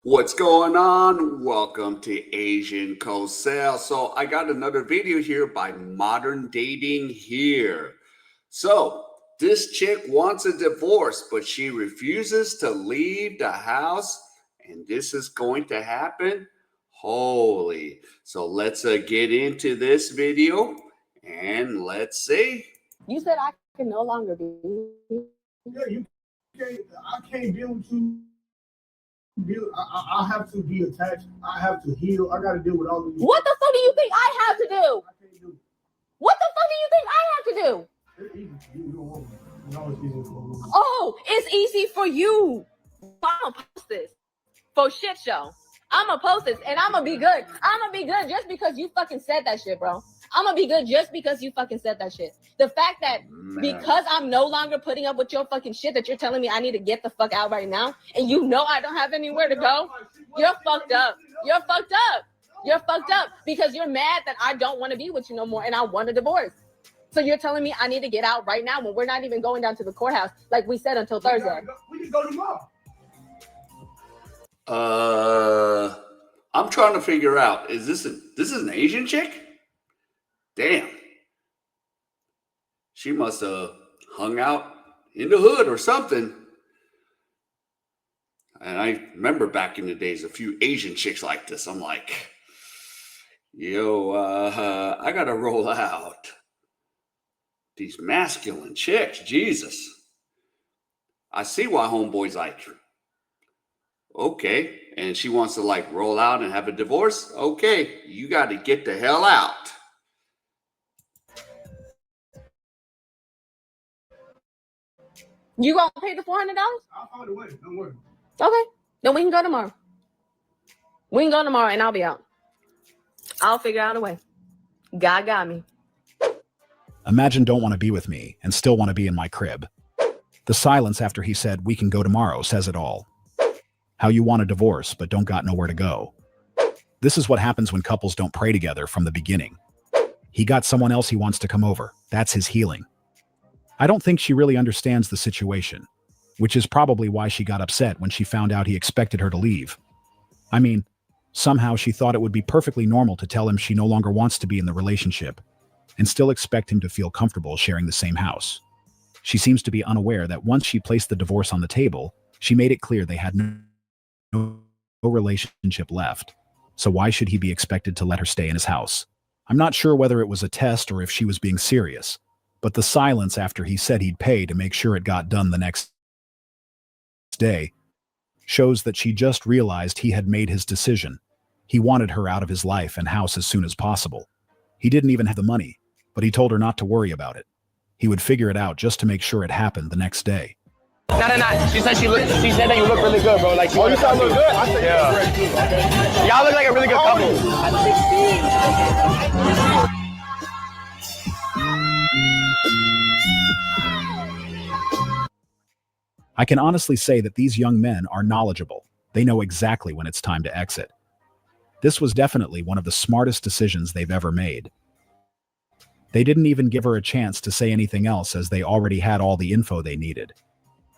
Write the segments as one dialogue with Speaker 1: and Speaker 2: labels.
Speaker 1: What's going on? Welcome to Asian Cosell. So I got another video here by Modern Dating here. So this chick wants a divorce, but she refuses to leave the house, and this is going to happen. Holy. So let's get into this video and let's see.
Speaker 2: You said I can no longer be.
Speaker 3: Yeah, you can't. I can't deal with you. I have to be attached. I have to heal. I got to deal with all of these.
Speaker 2: What the fuck do you think I have to do?
Speaker 3: I can't do it.
Speaker 2: What the fuck do you think I have to do?
Speaker 3: It's easy for you. You don't want me. You know it's easy for me.
Speaker 2: Oh, it's easy for you. I'm gonna post this for shit show. I'm gonna post this and I'm gonna be good. I'm gonna be good just because you fucking said that shit, bro. I'm gonna be good just because you fucking said that shit. The fact that because I'm no longer putting up with your fucking shit that you're telling me I need to get the fuck out right now, and you know I don't have anywhere to go, you're fucked up. You're fucked up. You're fucked up because you're mad that I don't want to be with you no more and I want a divorce. So you're telling me I need to get out right now when we're not even going down to the courthouse like we said until Thursday.
Speaker 3: We can go tomorrow.
Speaker 1: I'm trying to figure out, is this an Asian chick? Damn. She must have hung out in the hood or something. And I remember back in the days, a few Asian chicks like this. I'm like, yo, I got to roll out. These masculine chicks, Jesus. I see why homeboy's like, okay. And she wants to like roll out and have a divorce. Okay, you got to get the hell out.
Speaker 2: You gonna pay the $400?
Speaker 3: I'll find a way. Don't worry.
Speaker 2: Okay, then we can go tomorrow. We can go tomorrow and I'll be out. I'll figure out a way. God got me.
Speaker 4: Imagine don't want to be with me and still want to be in my crib. The silence after he said, "We can go tomorrow," says it all. How you want a divorce but don't got nowhere to go. This is what happens when couples don't pray together from the beginning. He got someone else he wants to come over. That's his healing. I don't think she really understands the situation, which is probably why she got upset when she found out he expected her to leave. I mean, somehow she thought it would be perfectly normal to tell him she no longer wants to be in the relationship and still expect him to feel comfortable sharing the same house. She seems to be unaware that once she placed the divorce on the table, she made it clear they had no relationship left. So why should he be expected to let her stay in his house? I'm not sure whether it was a test or if she was being serious, but the silence after he said he'd pay to make sure it got done the next day shows that she just realized he had made his decision. He wanted her out of his life and house as soon as possible. He didn't even have the money, but he told her not to worry about it. He would figure it out just to make sure it happened the next day.
Speaker 5: No. She said she said that you look really good, bro. Like,
Speaker 3: Oh, you thought I look good? I think
Speaker 5: Yeah.
Speaker 3: you're great too. Okay.
Speaker 5: y'all look like a really good couple.
Speaker 4: I can honestly say that these young men are knowledgeable. They know exactly when it's time to exit. This was definitely one of the smartest decisions they've ever made. They didn't even give her a chance to say anything else as they already had all the info they needed.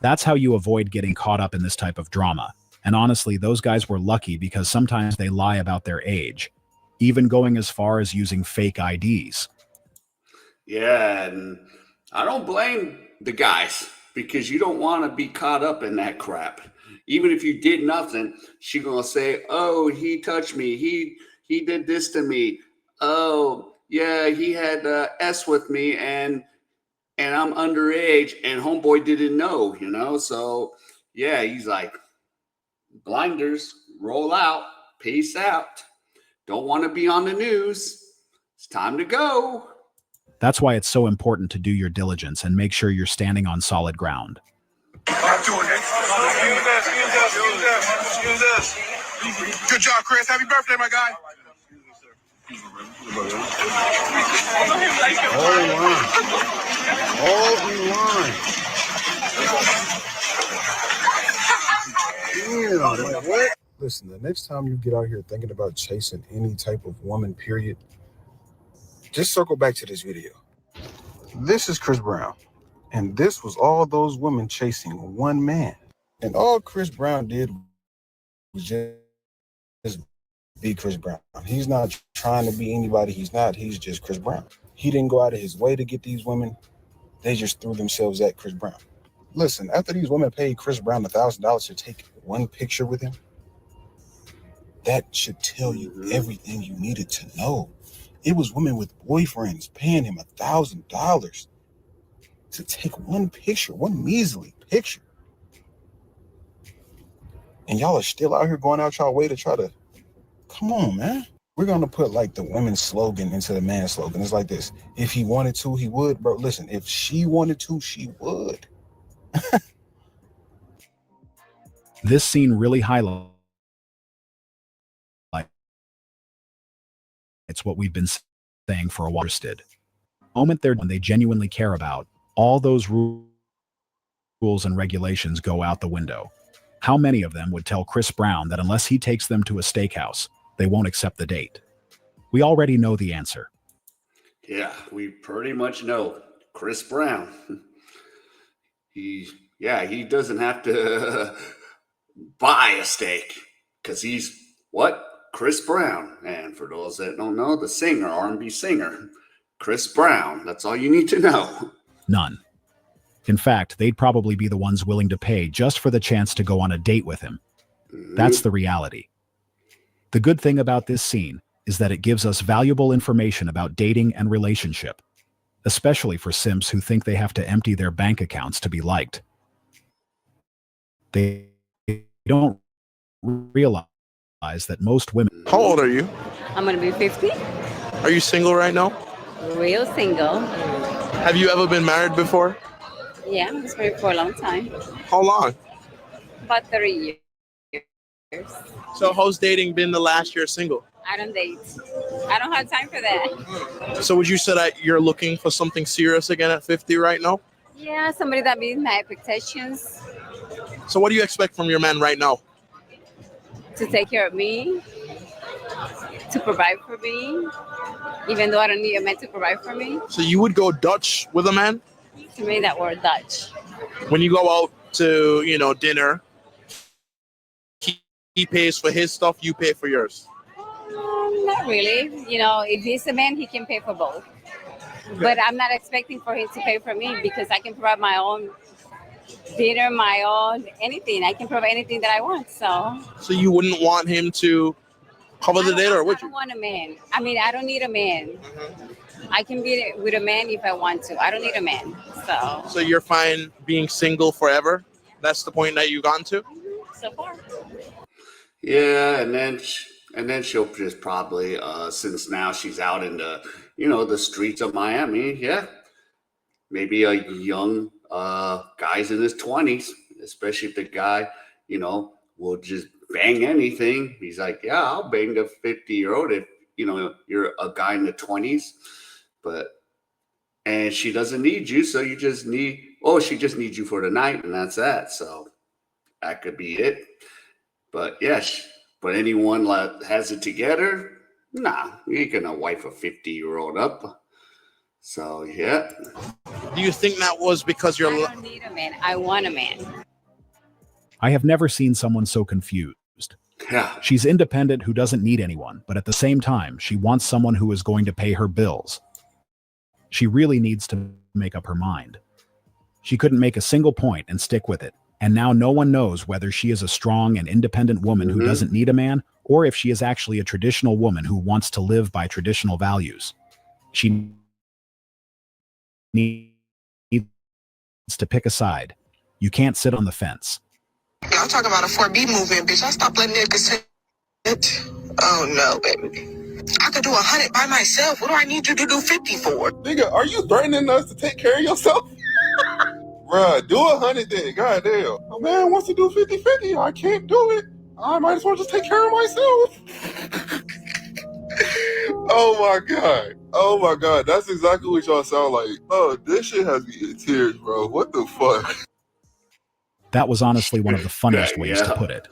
Speaker 4: That's how you avoid getting caught up in this type of drama. And honestly, those guys were lucky because sometimes they lie about their age, even going as far as using fake IDs.
Speaker 1: Yeah, and I don't blame the guys because you don't want to be caught up in that crap. Even if you did nothing, she gonna say, "Oh, he touched me. He did this to me. Oh, yeah, he had S with me, and I'm underage, and homeboy didn't know, you know." So yeah, he's like, blinders, roll out, peace out. Don't want to be on the news. It's time to go.
Speaker 4: That's why it's so important to do your diligence and make sure you're standing on solid ground.
Speaker 6: Good job, Chris. Happy birthday, my guy.
Speaker 3: All in line. Damn, like what? Listen, the next time you get out here thinking about chasing any type of woman, period, just circle back to this video. This is Chris Brown, and this was all those women chasing one man. And all Chris Brown did just be Chris Brown. He's not trying to be anybody he's not. He's just Chris Brown. He didn't go out of his way to get these women. They just threw themselves at Chris Brown. Listen, after these women paid Chris Brown $1,000 to take one picture with him, that should tell you everything you needed to know. It was women with boyfriends paying him $1,000 to take one picture, one measly picture. And y'all are still out here going out y'all way to try to, come on, man. We're going to put like the women's slogan into the man's slogan. It's like this. If he wanted to, he would. Bro, listen, if she wanted to, she would.
Speaker 4: This scene really highlights what we've been saying for a while. The moment they're when they genuinely care about, all those rules and regulations go out the window. How many of them would tell Chris Brown that unless he takes them to a steakhouse, they won't accept the date? We already know the answer.
Speaker 1: Yeah, we pretty much know Chris Brown. He doesn't have to buy a steak because he's what? Chris Brown. And for those that don't know, the singer, R&B singer, Chris Brown. That's all you need to know.
Speaker 4: None. In fact, they'd probably be the ones willing to pay just for the chance to go on a date with him. That's the reality. The good thing about this scene is that it gives us valuable information about dating and relationship, especially for simps who think they have to empty their bank accounts to be liked. They don't realize that most women...
Speaker 7: How old are you?
Speaker 8: I'm gonna be 50.
Speaker 7: Are you single right now?
Speaker 8: Real single.
Speaker 7: Have you ever been married before?
Speaker 8: Yeah, I was married for a long time.
Speaker 7: How long?
Speaker 8: About 30 years.
Speaker 7: So how's dating been the last year single?
Speaker 8: I don't date. I don't have time for that.
Speaker 7: So would you say that you're looking for something serious again at 50 right now?
Speaker 8: Yeah, somebody that meets my expectations.
Speaker 7: So what do you expect from your man right now?
Speaker 8: To take care of me, to provide for me, even though I don't need a man to provide for me.
Speaker 7: So you would go Dutch with a man?
Speaker 8: To me, that word Dutch.
Speaker 7: When you go out to, dinner, he pays for his stuff, you pay for yours?
Speaker 8: Not really. If he's a man, he can pay for both. Okay. But I'm not expecting for him to pay for me because I can provide my own dinner, my own anything. I can provide anything that I want. So
Speaker 7: you wouldn't want him to cover the date, or would you?
Speaker 8: I don't want a man. I don't need a man. I can be with a man if I want to. I don't need a man.
Speaker 7: So you're fine being single forever? That's the point that you've gotten to?
Speaker 8: So far.
Speaker 1: Yeah, and then she'll just probably, since now she's out in the streets of Miami, maybe a young guy's in his 20s, especially if the guy, will just bang anything. He's like, yeah, I'll bang the 50-year-old if, you're a guy in the 20s. And she doesn't need you, so she just needs you for the night, and that's that. So that could be it. But yes, but anyone that has it together, nah, you ain't gonna wife a 50-year-old up. So yeah.
Speaker 7: Do you think that was because you're?
Speaker 8: I don't need a man. I want a man.
Speaker 4: I have never seen someone so confused.
Speaker 1: Yeah.
Speaker 4: She's independent who doesn't need anyone, but at the same time, she wants someone who is going to pay her bills. She really needs to make up her mind. She couldn't make a single point and stick with it. And now no one knows whether she is a strong and independent woman who doesn't need a man, or if she is actually a traditional woman who wants to live by traditional values. She needs to pick a side. You can't sit on the fence.
Speaker 6: Y'all talk about a 4B movement, bitch. I stopped letting niggas sit. Oh no, baby. I could do 100 by myself. What do I need you to do 50 for?
Speaker 9: Nigga, are you threatening us to take care of yourself? Bruh, do 100 then. Goddamn. A man wants to do 50-50. I can't do it. I might as well just take care of myself. Oh my god. Oh my god. That's exactly what y'all sound like. Oh, this shit has me in tears, bro. What the fuck?
Speaker 4: That was honestly one of the funniest ways to put it.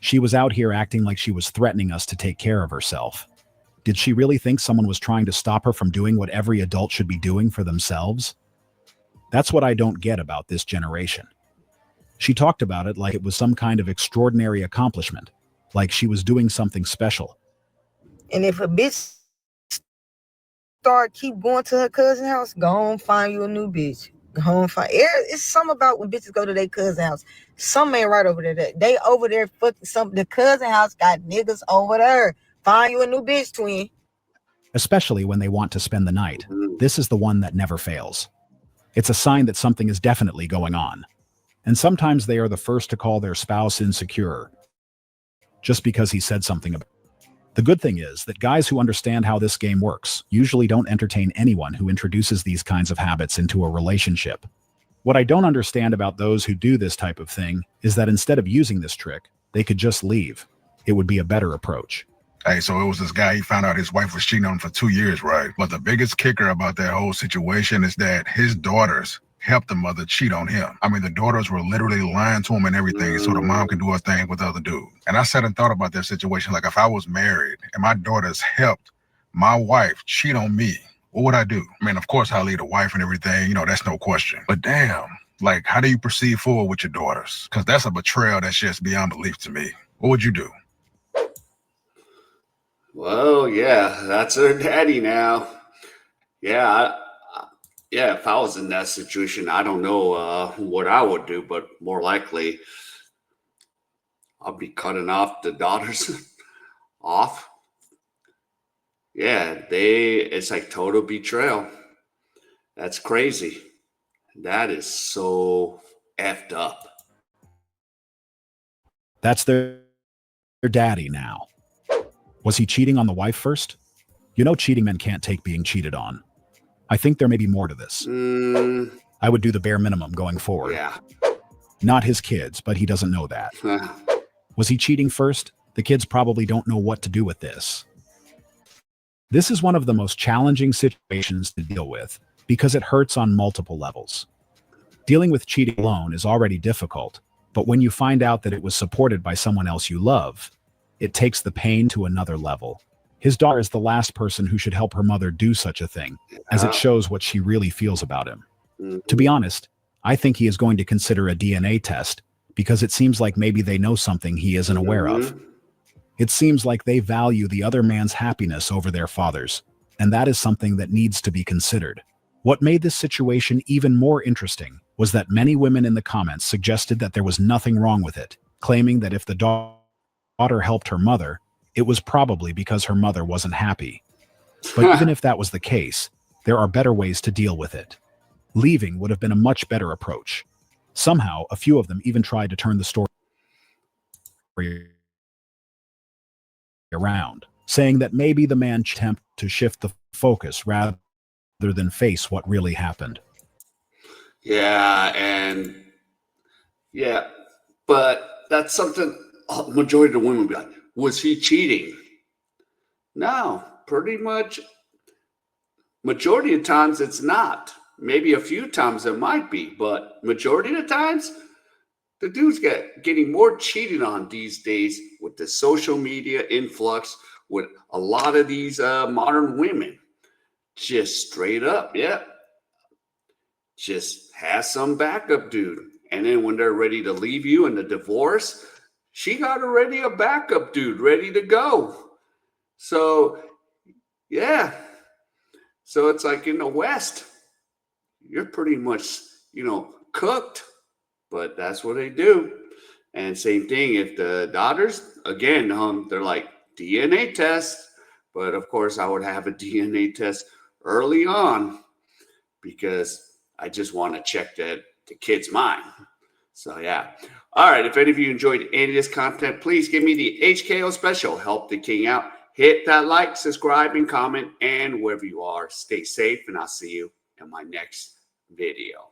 Speaker 4: She was out here acting like she was threatening us to take care of herself. Did she really think someone was trying to stop her from doing what every adult should be doing for themselves? That's what I don't get about this generation. She talked about it like it was some kind of extraordinary accomplishment. like she was doing something special.
Speaker 6: And if a bitch keep going to her cousin's house, go on find you a new bitch. Go on find. It's something about when bitches go to their cousin's house. Some man right over there. They over there fucking the cousin house got niggas over there. Find you a new bitch, twin.
Speaker 4: Especially when they want to spend the night.
Speaker 1: Mhm.
Speaker 4: This is the one that never fails. It's a sign that something is definitely going on. And sometimes they are the first to call their spouse insecure just because he said something about it. The good thing is that guys who understand how this game works usually don't entertain anyone who introduces these kinds of habits into a relationship. What I don't understand about those who do this type of thing is that instead of using this trick, they could just leave. It would be a better approach.
Speaker 3: Hey, so it was this guy, he found out his wife was cheating on him for 2 years, right? But the biggest kicker about that whole situation is that his daughters helped the mother cheat on him. I mean, the daughters were literally lying to him and everything, so the mom could do her thing with the other dude. And I sat and thought about that situation. Like, if I was married and my daughters helped my wife cheat on me, what would I do? I mean, of course, I'll leave the wife and everything, you know, that's no question. But damn, like, how do you proceed forward with your daughters? Because that's a betrayal that's just beyond belief to me. What would you do?
Speaker 1: Well, yeah, that's her daddy now. Yeah, yeah. If I was in that situation, I don't know what I would do, but more likely, I'll be cutting off the daughters off. Yeah, it's like total betrayal. That's crazy. That is so effed up.
Speaker 4: That's their daddy now. Was he cheating on the wife first? You know, cheating men can't take being cheated on. I think there may be more to this. I would do the bare minimum going forward.
Speaker 1: Yeah.
Speaker 4: Not his kids, but he doesn't know that. Was he cheating first? The kids probably don't know what to do with this. This is one of the most challenging situations to deal with because it hurts on multiple levels. Dealing with cheating alone is already difficult, but when you find out that it was supported by someone else you love, it takes the pain to another level. His daughter is the last person who should help her mother do such a thing, as it shows what she really feels about him. To be honest, I think he is going to consider a DNA test because it seems like maybe they know something he isn't aware of. It seems like they value the other man's happiness over their father's, and that is something that needs to be considered. What made this situation even more interesting was that many women in the comments suggested that there was nothing wrong with it, claiming that if the daughter helped her mother, it was probably because her mother wasn't happy. But even if that was the case, there are better ways to deal with it. Leaving would have been a much better approach. Somehow, a few of them even tried to turn the story around, saying that maybe the man attempted to shift the focus rather than face what really happened.
Speaker 1: Yeah, and yeah, but that's something majority of the women be like, was he cheating? No, pretty much majority of times it's not. Maybe a few times it might be, but majority of the times the dude's getting more cheated on these days with the social media influx with a lot of these modern women. Just straight up, yeah. Just has some backup dude. And then when they're ready to leave you in the divorce, she got already a backup dude ready to go. So, yeah. So it's like in the West, you're pretty much, cooked, but that's what they do. And same thing if the daughters, again, they're like DNA test. But of course, I would have a DNA test early on because I just want to check that the kid's mind. So, yeah. All right. If any of you enjoyed any of this content, please give me the HKO special. Help the king out. Hit that like, subscribe, and comment. And wherever you are, stay safe. And I'll see you in my next video.